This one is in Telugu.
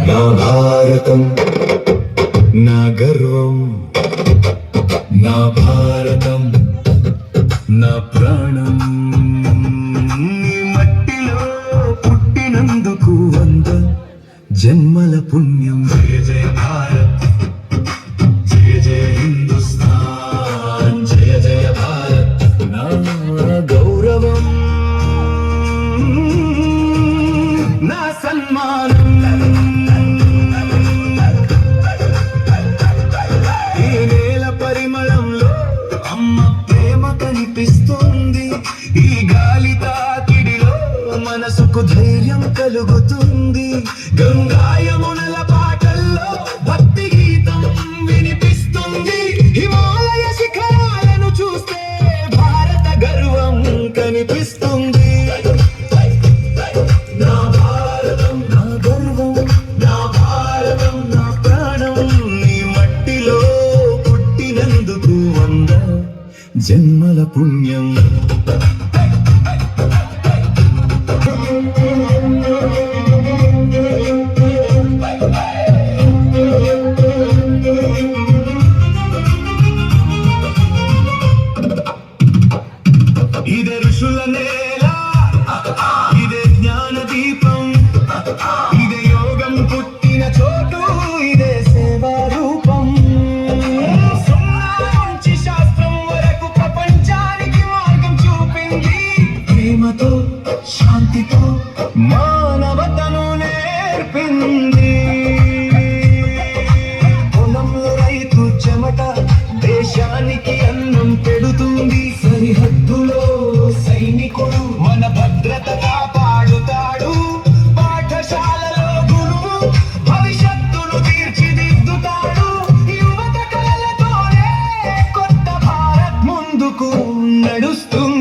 నా భారతం నా గర్వం, నా భారతం నా ప్రాణం. నీ మట్టిలో పుట్టినందుకు 100 జన్మల పుణ్యం. జయ జయ భారత్, జయ జయ హిందుస్థాన్, జయ జయ భారత్ నా గౌరవం, నా సన్మానం. ఈ నేల పరిమళంలో అమ్మ ప్రేమ కనిపిస్తుంది. ఈ గాలి తాకిడిలో మనసుకు ధైర్యం కలుగుతుంది. గంగాయమునల పాటల్లో భక్తి గీతం వినిపిస్తుంది. హిమాలయ శిఖరాలను చూస్తే భారత గర్వం కనిపిస్తుంది. నా భారతం నా గర్వం, నా భారతం నా ప్రాణం. నీ మట్టిలో పుట్టినందుకు 100 జన్మల పుణ్యం. ఇదే ఋషుల నేల, ఇదే జ్ఞాన దీపం, ఇదే యోగం పుట్టిన చోటు, ఇదే సేవా రూపం. సున్నా నుంచి శాస్త్రం వరకు ప్రపంచానికి మార్గం చూపింది. ప్రేమతో శాంతితో మానవతను నేర్పింది. పొలంలో రైతు చెమట దేశానికి అన్నం పెడుతుంది. సరిహద్దులో సైనికుడు మన భద్రత కాపాడుతాడు. పాఠశాలలో గురువు భవిష్యత్తును తీర్చిదిద్దుతాడు. యువత కలలతోనే కొత్త భారత్ ముందుకు నడుస్తుంది.